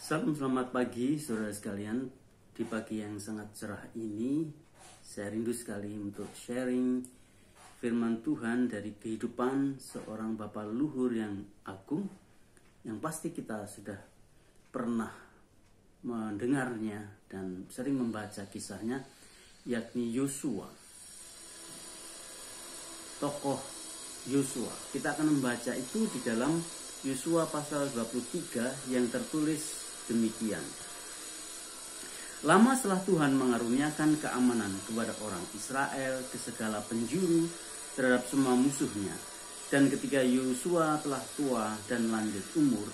Salam selamat pagi saudara sekalian. Di pagi yang sangat cerah ini saya rindu sekali untuk sharing firman Tuhan dari kehidupan seorang Bapa Luhur yang agung, yang pasti kita sudah pernah mendengarnya dan sering membaca kisahnya, yakni Yosua. Tokoh Yosua, kita akan membaca itu di dalam Yosua pasal 23 yang tertulis demikian. Lama setelah Tuhan mengaruniakan keamanan kepada orang Israel ke segala penjuru terhadap semua musuhnya, dan ketika Yosua telah tua dan lanjut umur,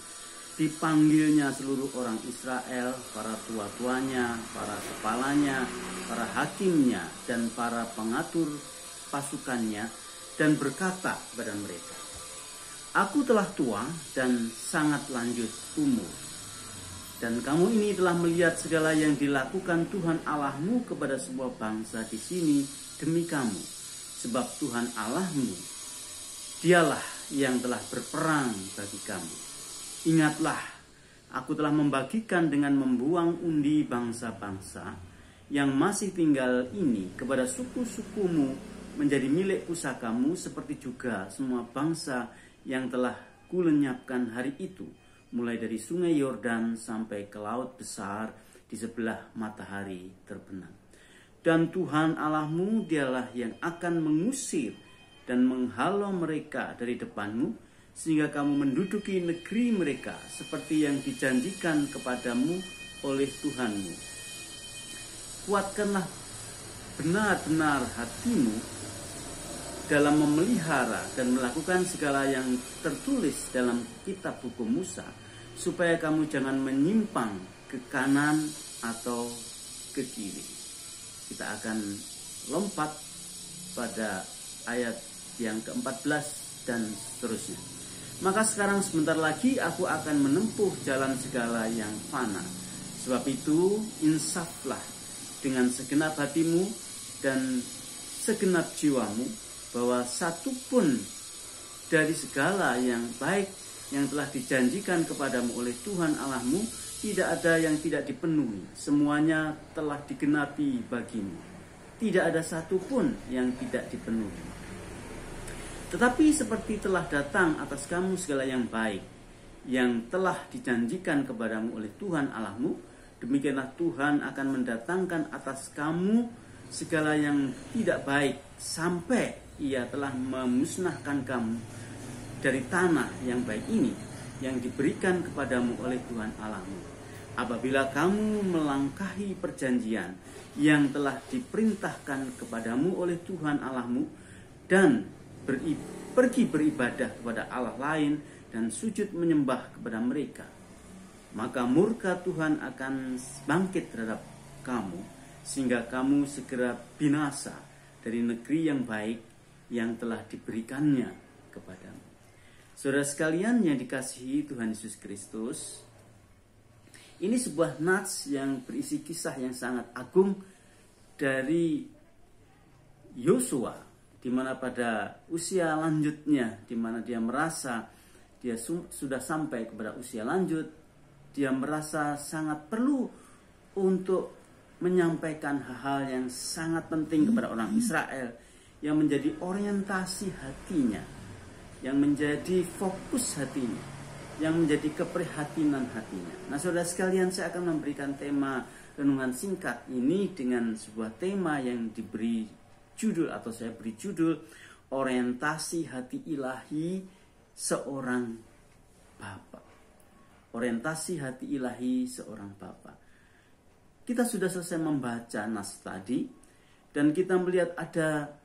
dipanggilnya seluruh orang Israel, para tua-tuanya, para kepalanya, para hakimnya, dan para pengatur pasukannya, dan berkata kepada mereka, "Aku telah tua dan sangat lanjut umur. Dan kamu ini telah melihat segala yang dilakukan Tuhan Allahmu kepada sebuah bangsa di sini demi kamu. Sebab Tuhan Allahmu, dialah yang telah berperang bagi kamu. Ingatlah, aku telah membagikan dengan membuang undi bangsa-bangsa yang masih tinggal ini kepada suku-sukumu menjadi milik pusakamu, seperti juga semua bangsa yang telah kulenyapkan hari itu, mulai dari sungai Yordan sampai ke laut besar di sebelah matahari terbenam. Dan Tuhan Allahmu dialah yang akan mengusir dan menghalau mereka dari depanmu, sehingga kamu menduduki negeri mereka seperti yang dijanjikan kepadamu oleh Tuhanmu. Kuatkanlah benar-benar hatimu dalam memelihara dan melakukan segala yang tertulis dalam kitab hukum Musa, supaya kamu jangan menyimpang ke kanan atau ke kiri." Kita akan lompat pada ayat yang ke-14 dan seterusnya. "Maka sekarang sebentar lagi aku akan menempuh jalan segala yang fana. Sebab itu insaflah dengan segenap hatimu dan segenap jiwamu, bahwa satu pun dari segala yang baik yang telah dijanjikan kepadamu oleh Tuhan Allahmu tidak ada yang tidak dipenuhi. Semuanya telah digenapi bagimu. Tidak ada satu pun yang tidak dipenuhi. Tetapi seperti telah datang atas kamu segala yang baik yang telah dijanjikan kepadamu oleh Tuhan Allahmu, demikianlah Tuhan akan mendatangkan atas kamu segala yang tidak baik, sampai Ia telah memusnahkan kamu dari tanah yang baik ini yang diberikan kepadamu oleh Tuhan Allahmu. Apabila kamu melangkahi perjanjian yang telah diperintahkan kepadamu oleh Tuhan Allahmu dan pergi beribadah kepada Allah lain dan sujud menyembah kepada mereka, maka murka Tuhan akan bangkit terhadap kamu, sehingga kamu segera binasa dari negeri yang baik yang telah diberikannya kepadamu." Saudara sekalian yang dikasihi Tuhan Yesus Kristus, ini sebuah nats yang berisi kisah yang sangat agung dari Yosua, di mana pada usia lanjutnya, di mana dia merasa dia sudah sampai kepada usia lanjut, dia merasa sangat perlu untuk menyampaikan hal-hal yang sangat penting kepada orang Israel, yang menjadi orientasi hatinya, yang menjadi fokus hatinya, yang menjadi keprihatinan hatinya. Nah, saudara sekalian, saya akan memberikan tema renungan singkat ini dengan sebuah tema yang diberi judul, atau saya beri judul, orientasi hati ilahi seorang Bapa. Orientasi hati ilahi seorang Bapa. Kita sudah selesai membaca nas tadi, dan kita melihat ada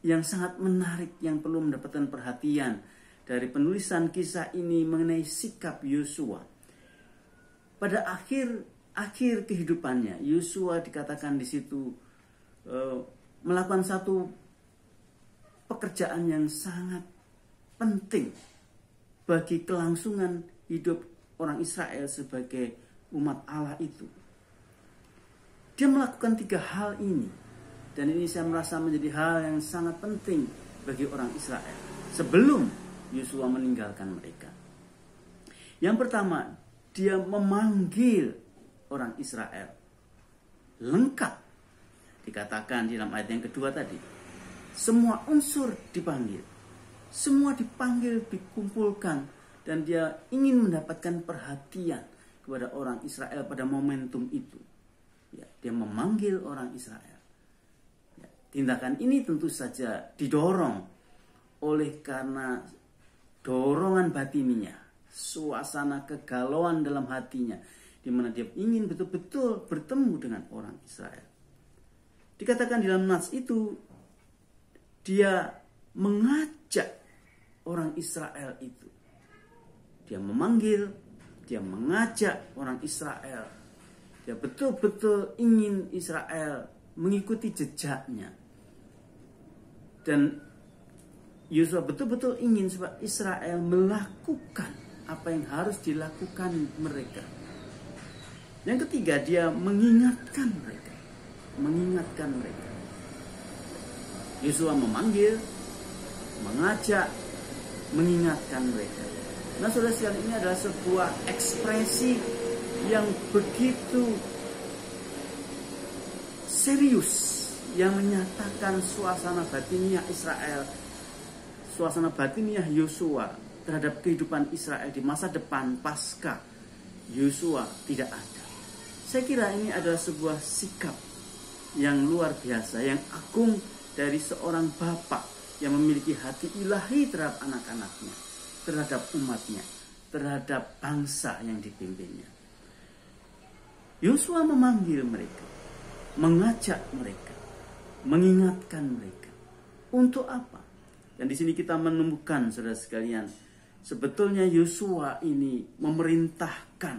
yang sangat menarik yang perlu mendapatkan perhatian dari penulisan kisah ini mengenai sikap Yosua. Pada akhir kehidupannya, Yosua dikatakan di situ melakukan satu pekerjaan yang sangat penting bagi kelangsungan hidup orang Israel sebagai umat Allah itu. Dia melakukan 3 hal ini. Dan ini saya merasa menjadi hal yang sangat penting bagi orang Israel sebelum Yosua meninggalkan mereka. Yang pertama, dia memanggil orang Israel lengkap. Dikatakan di dalam ayat yang kedua tadi, semua unsur dipanggil, semua dipanggil, dikumpulkan, dan dia ingin mendapatkan perhatian kepada orang Israel pada momentum itu. Ya, dia memanggil orang Israel. Ya, tindakan ini tentu saja didorong oleh karena dorongan batininya, suasana kegalauan dalam hatinya, di mana dia ingin betul-betul bertemu dengan orang Israel. Dikatakan di dalam nas itu, dia mengajak orang Israel itu. Dia memanggil, dia mengajak orang Israel. Dia betul-betul ingin Israel mengikuti jejaknya. Dan Yosua betul-betul ingin supaya Israel melakukan apa yang harus dilakukan mereka. Yang ketiga, dia mengingatkan mereka. Yosua memanggil, mengajak, mengingatkan mereka. Nah, saudara sekalian, ini adalah sebuah ekspresi yang begitu serius, yang menyatakan suasana batiniah Israel, suasana batiniah Yosua terhadap kehidupan Israel di masa depan pasca Yosua tidak ada. Saya kira ini adalah sebuah sikap yang luar biasa, yang agung dari seorang bapak yang memiliki hati ilahi terhadap anak-anaknya, terhadap umatnya, terhadap bangsa yang dipimpinnya. Yosua memanggil mereka, mengajak mereka, mengingatkan mereka. Untuk apa? Dan di sini kita menemukan, saudara sekalian, sebetulnya Yosua ini memerintahkan,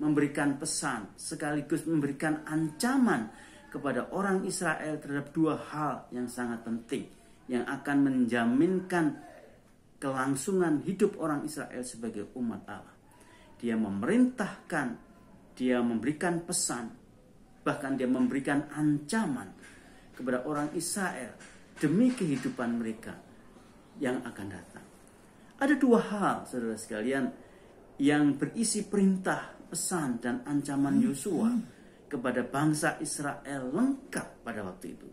memberikan pesan, sekaligus memberikan ancaman kepada orang Israel terhadap dua hal yang sangat penting, yang akan menjaminkan kelangsungan hidup orang Israel sebagai umat Allah. Dia memerintahkan, dia memberikan pesan, bahkan dia memberikan ancaman kepada orang Israel demi kehidupan mereka yang akan datang. Ada dua hal, saudara sekalian, yang berisi perintah, pesan, dan ancaman Yosua kepada bangsa Israel lengkap pada waktu itu.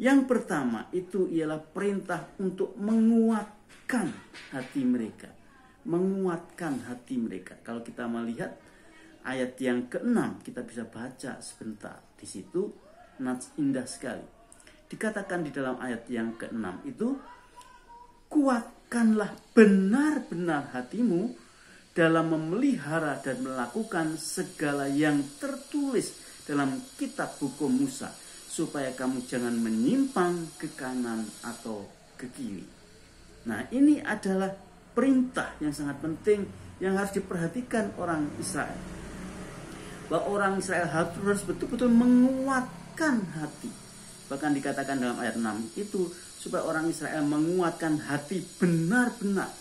Yang pertama itu ialah perintah untuk menguatkan hati mereka. Menguatkan hati mereka. Kalau kita melihat ayat yang ke-6, kita bisa baca sebentar. Di situ nats indah sekali. Dikatakan di dalam ayat yang ke-6 itu, kuatkanlah benar-benar hatimu dalam memelihara dan melakukan segala yang tertulis dalam kitab hukum Musa, supaya kamu jangan menyimpang ke kanan atau ke kiri. Nah, ini adalah perintah yang sangat penting yang harus diperhatikan orang Israel. Bahwa orang Israel harus betul-betul menguatkan hati. Bahkan dikatakan dalam ayat 6 itu, supaya orang Israel menguatkan hati benar-benar,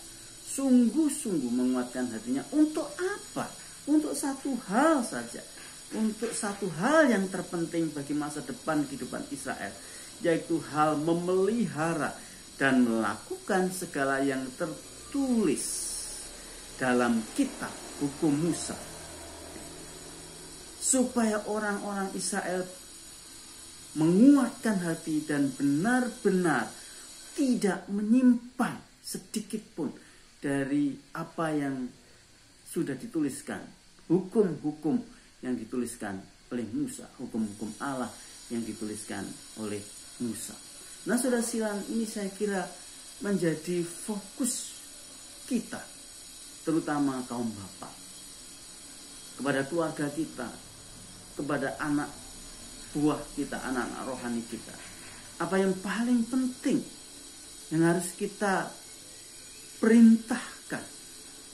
sungguh-sungguh menguatkan hatinya. Untuk apa? Untuk satu hal saja. Untuk satu hal yang terpenting bagi masa depan kehidupan Israel, yaitu hal memelihara dan melakukan segala yang tertulis dalam kitab hukum Musa, supaya orang-orang Israel menguatkan hati dan benar-benar tidak menyimpang sedikit pun dari apa yang sudah dituliskan, hukum-hukum yang dituliskan oleh Musa, hukum-hukum Allah yang dituliskan oleh Musa. Nah, saudara sekalian, ini saya kira menjadi fokus kita, terutama kaum bapak, kepada keluarga kita, kepada anak buah kita, anak-anak rohani kita. Apa yang paling penting yang harus kita perintahkan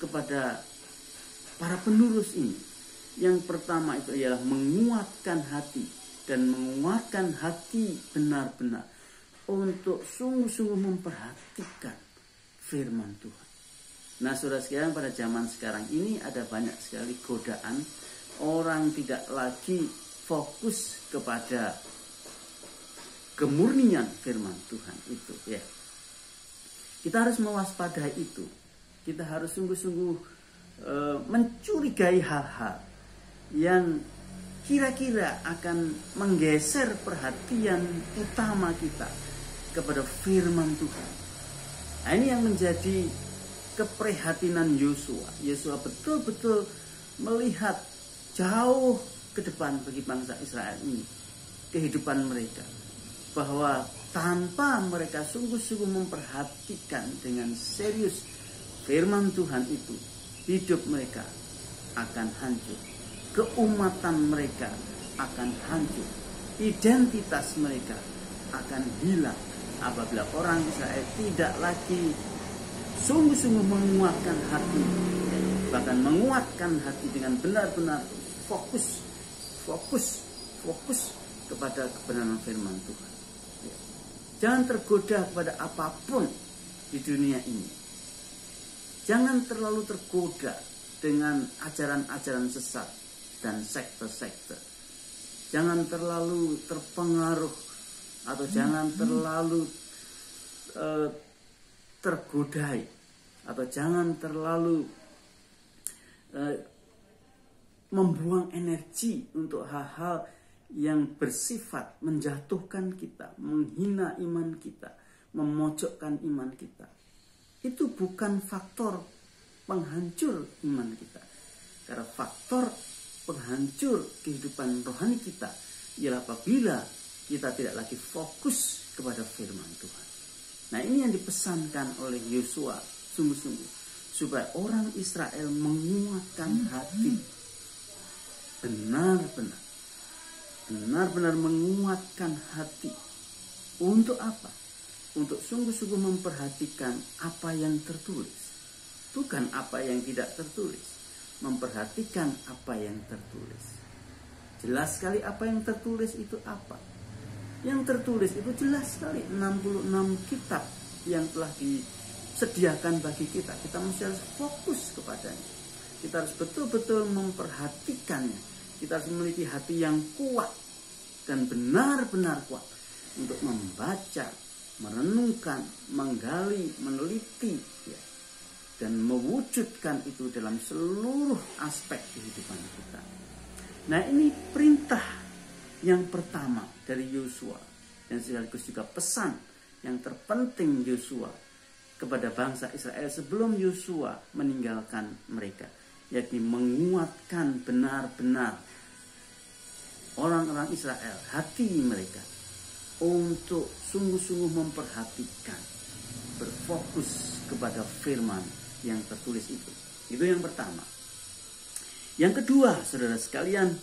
kepada para penerus ini? Yang pertama itu ialah menguatkan hati, dan menguatkan hati benar-benar untuk sungguh-sungguh memperhatikan firman Tuhan. Nah, saudara sekalian, pada zaman sekarang ini ada banyak sekali godaan. Orang tidak lagi fokus kepada kemurnian firman Tuhan itu, ya. Kita harus mewaspadai itu. Kita harus sungguh-sungguh mencurigai hal-hal yang kira-kira akan menggeser perhatian utama kita kepada firman Tuhan. Nah, ini yang menjadi keprihatinan Yosua. Yosua betul-betul melihat jauh ke depan bagi bangsa Israel ini, kehidupan mereka, bahwa tanpa mereka sungguh-sungguh memperhatikan dengan serius firman Tuhan itu, hidup mereka akan hancur, keumatan mereka akan hancur, identitas mereka akan hilang apabila orang Israel tidak lagi sungguh-sungguh menguatkan hati, bahkan menguatkan hati dengan benar-benar fokus kepada kebenaran firman Tuhan. Jangan tergoda kepada apapun di dunia ini. Jangan terlalu tergoda dengan ajaran-ajaran sesat dan sekte-sekte. Jangan terlalu terpengaruh atau jangan terlalu tergodai, atau jangan terlalu membuang energi untuk hal-hal yang bersifat menjatuhkan kita, menghina iman kita, memojokkan iman kita. Itu bukan faktor penghancur iman kita. Karena faktor penghancur kehidupan rohani kita ialah apabila kita tidak lagi fokus kepada firman Tuhan. Nah, ini yang dipesankan oleh Yosua sungguh-sungguh, supaya orang Israel menguatkan hati. Benar-benar menguatkan hati. Untuk apa? Untuk sungguh-sungguh memperhatikan apa yang tertulis, bukan apa yang tidak tertulis. Memperhatikan apa yang tertulis. Jelas sekali apa yang tertulis itu apa. Yang tertulis itu jelas sekali, 66 kitab yang telah disediakan bagi kita. Kita mesti harus fokus kepadanya. Kita harus betul-betul memperhatikannya. Kita harus memiliki hati yang kuat dan benar-benar kuat untuk membaca, merenungkan, menggali, meneliti, ya, dan mewujudkan itu dalam seluruh aspek kehidupan kita. Nah, ini perintah yang pertama dari Yosua, dan sekaligus juga pesan yang terpenting Yosua kepada bangsa Israel sebelum Yosua meninggalkan mereka, yakni menguatkan benar-benar orang-orang Israel, hati mereka, untuk sungguh-sungguh memperhatikan, berfokus kepada firman yang tertulis itu. Itu yang pertama. Yang kedua, saudara sekalian,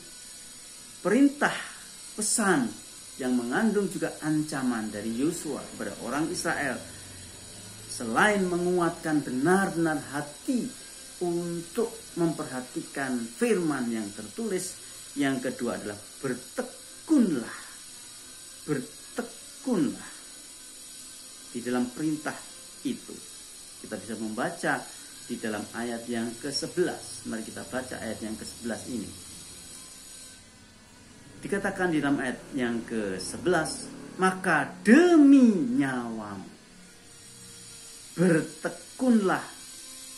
perintah, pesan yang mengandung juga ancaman dari Yosua kepada orang Israel, selain menguatkan benar-benar hati untuk memperhatikan firman yang tertulis, yang kedua adalah bertekunlah di dalam perintah itu. Kita bisa membaca di dalam ayat yang ke-11. Mari kita baca ayat yang ke-11 ini. Dikatakan di dalam ayat yang ke-11, maka demi nyawamu bertekunlah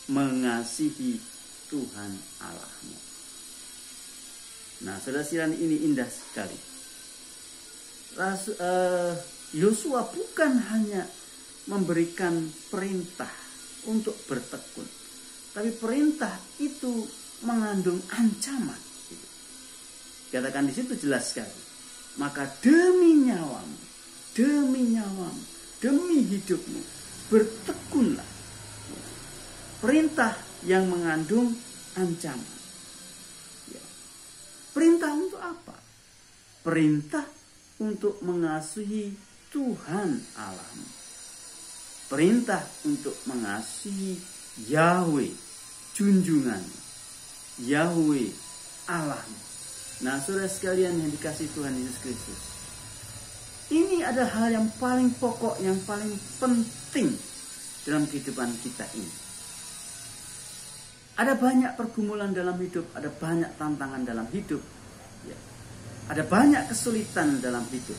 mengasihi Tuhan Allahmu. Nah, saudara-saudara, ini indah sekali. Yosua bukan hanya memberikan perintah untuk bertekun, tapi perintah itu mengandung ancaman. Katakan di situ jelas sekali. Maka demi nyawamu, demi hidupmu, bertekunlah. Perintah yang mengandung ancaman. Perintah untuk apa? Perintah untuk mengasihi Tuhan Allahmu. Perintah untuk mengasihi Yahweh, junjungan Yahweh Allahmu. Nah, saudara sekalian yang dikasihi Tuhan Yesus Kristus, ini ada hal yang paling pokok, yang paling penting dalam kehidupan kita ini. Ada banyak pergumulan dalam hidup, ada banyak tantangan dalam hidup, ya. Ada banyak kesulitan dalam hidup.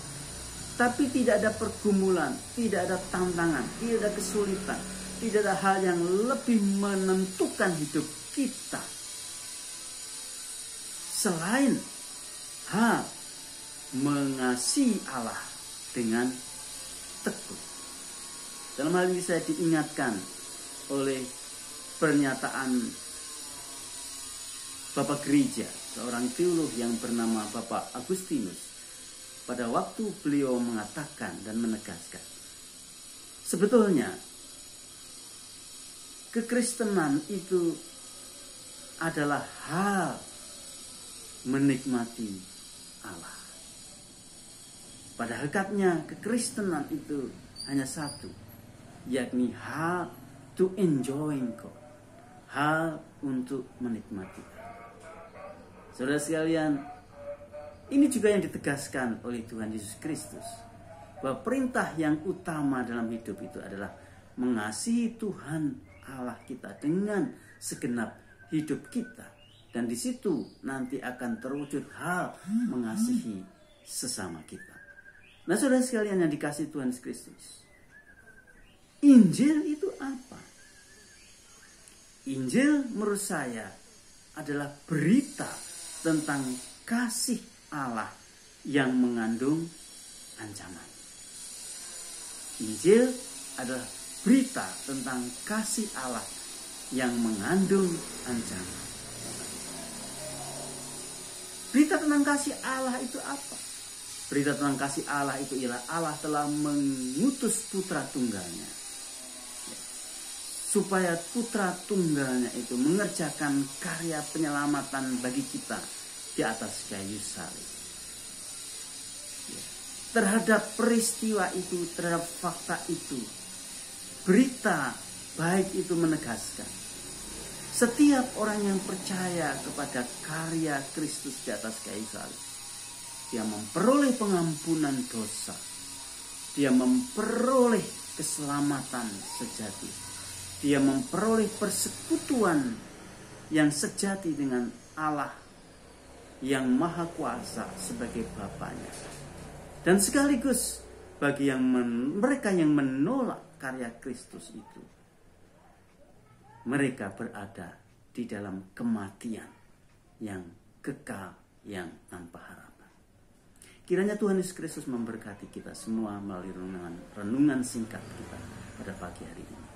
Tapi tidak ada pergumulan, tidak ada tantangan, tidak ada kesulitan, tidak ada hal yang lebih menentukan hidup kita selain hal mengasihi Allah dengan tekun. Dalam hal ini saya diingatkan oleh pernyataan Bapak Gereja, seorang teolog yang bernama Bapak Agustinus, pada waktu beliau mengatakan dan menegaskan, sebetulnya kekristenan itu adalah hal menikmati Allah. Pada hakikatnya kekristenan itu hanya satu, yakni hal to enjoy God, hal untuk menikmati. Saudara sekalian, ini juga yang ditegaskan oleh Tuhan Yesus Kristus, bahwa perintah yang utama dalam hidup itu adalah mengasihi Tuhan Allah kita dengan segenap hidup kita. Dan di situ nanti akan terwujud hal mengasihi sesama kita. Nah, saudara sekalian yang dikasihi Tuhan Yesus Kristus, Injil itu apa? Injil menurut saya adalah berita tentang kasih Allah yang mengandung ancaman. Injil adalah berita tentang kasih Allah yang mengandung ancaman. Berita tentang kasih Allah itu apa? Berita tentang kasih Allah itu ialah Allah telah mengutus putra tunggalnya, supaya putra tunggalnya itu mengerjakan karya penyelamatan bagi kita di atas kayu salib. Terhadap peristiwa itu, terhadap fakta itu, berita baik itu menegaskan setiap orang yang percaya kepada karya Kristus di atas kayu salib, dia memperoleh pengampunan dosa, dia memperoleh keselamatan sejati, dia memperoleh persekutuan yang sejati dengan Allah yang Maha Kuasa sebagai Bapanya. Dan sekaligus bagi mereka yang menolak karya Kristus itu, mereka berada di dalam kematian yang kekal, yang tanpa harapan. Kiranya Tuhan Yesus Kristus memberkati kita semua melalui renungan singkat kita pada pagi hari ini.